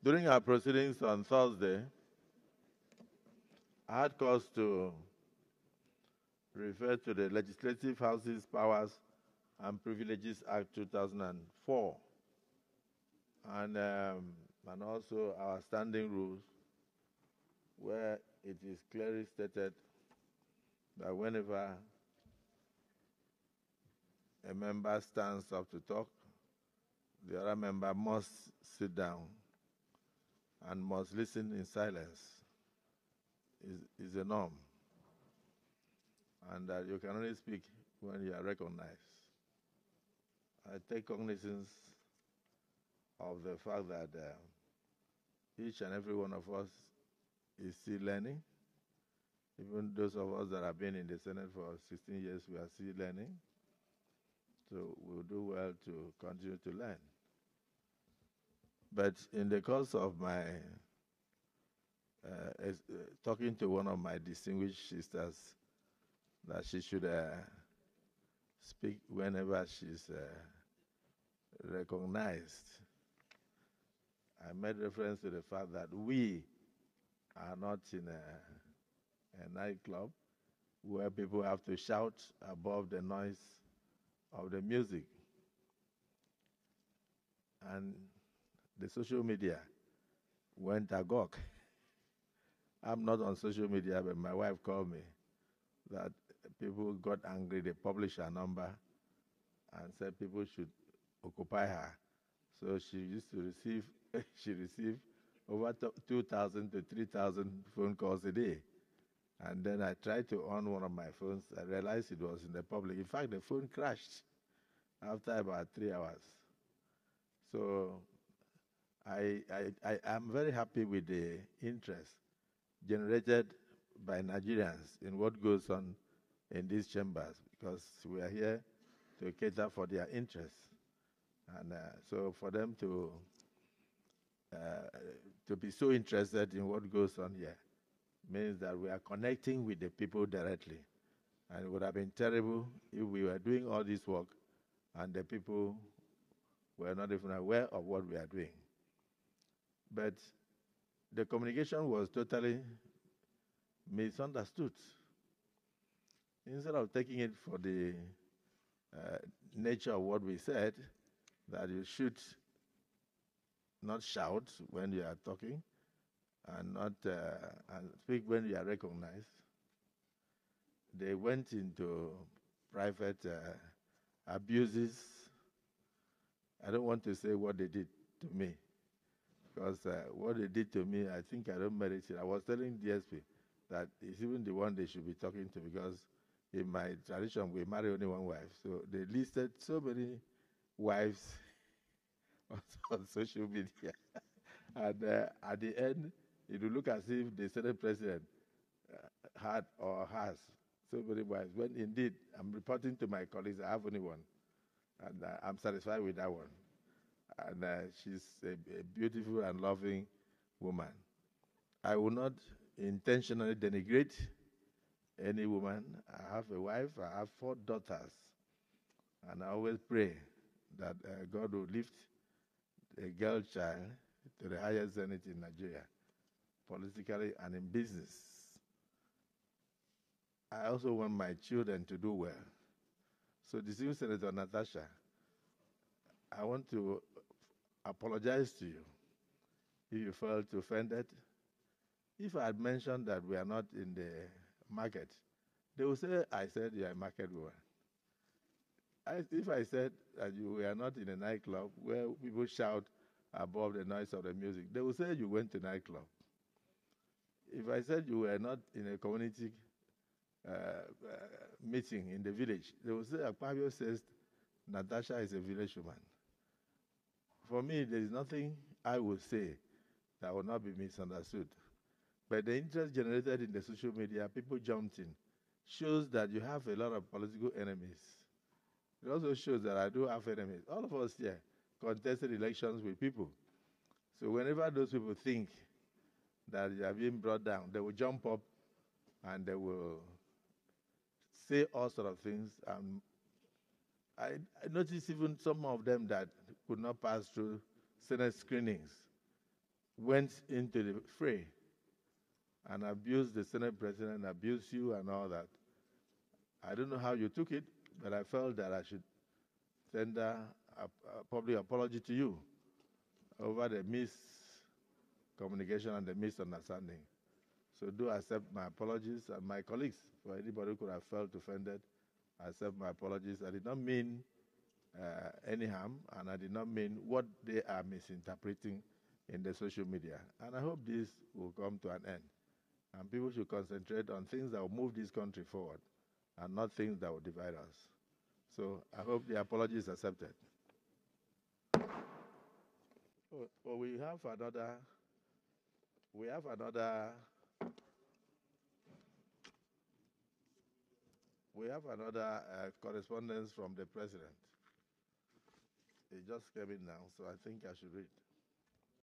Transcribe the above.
During our proceedings on Thursday, I had cause to refer to the Legislative House's Powers and Privileges Act 2004 and also our standing rules, where it is clearly stated that whenever a member stands up to talk, the other member must sit down and must listen in silence. Is a norm, and that you can only speak when you are recognized. I take cognizance of the fact that each and every one of us is still learning. Even those of us that have been in the Senate for 16 years, we are still learning. So we'll do well to continue to learn. But in the course of my talking to one of my distinguished sisters that she should speak whenever she's recognized, I made reference to the fact that we are not in a nightclub where people have to shout above the noise of the music. And the social media went agog. I'm not on social media, but my wife called me that people got angry. They published her number and said people should occupy her. So she used to receive, she received over 2,000 to 3,000 phone calls a day. And then I tried to on one of my phones. I realized it was in the public. In fact, the phone crashed after about 3 hours. So I am very happy with the interest generated by Nigerians in what goes on in these chambers, because we are here to cater for their interests. And so for them to be so interested in what goes on here means that we are connecting with the people directly. And it would have been terrible if we were doing all this work and the people were not even aware of what we are doing. But the communication was totally misunderstood. Instead of taking it for the nature of what we said, that you should not shout when you are talking and not and speak when you are recognized, they went into private abuses. I don't want to say what they did to me, because what they did to me, I think I don't merit it. I was telling DSP that it's even the one they should be talking to, because in my tradition, we marry only one wife. So they listed so many wives on social media. And at the end, it will look as if the Senate president had or has so many wives. When indeed, I'm reporting to my colleagues, I have only one. And I'm satisfied with that one. And she's a beautiful and loving woman. I will not intentionally denigrate any woman. I have a wife, I have 4 daughters. And I always pray that God will lift a girl child to the highest zenith in Nigeria, politically and in business. I also want my children to do well. So, distinguished Senator Natasha, I want to apologize to you if you felt offended. If I had mentioned that we are not in the market, they will say I said you are a market woman. If I said that you were not in a nightclub where people shout above the noise of the music, they will say you went to nightclub. If I said you were not in a community meeting in the village, they will say Akpabio says Natasha is a village woman. For me, there is nothing I would say that will not be misunderstood. But the interest generated in the social media, people jumped in, shows that you have a lot of political enemies. It also shows that I do have enemies. All of us here contested elections with people. So whenever those people think that you are being brought down, they will jump up and they will say all sorts of things. I noticed even some of them that could not pass through Senate screenings went into the fray and abused the Senate President, abused you and all that. I don't know how you took it, but I felt that I should tender a public apology to you over the miscommunication and the misunderstanding. So do accept my apologies, and my colleagues, for anybody who could have felt offended, I accept my apologies. I did not mean any harm, and I did not mean what they are misinterpreting in the social media. And I hope this will come to an end. And people should concentrate on things that will move this country forward and not things that will divide us. So I hope the apology is accepted. Oh, we have another correspondence from the president. It just came in now, so I think I should read.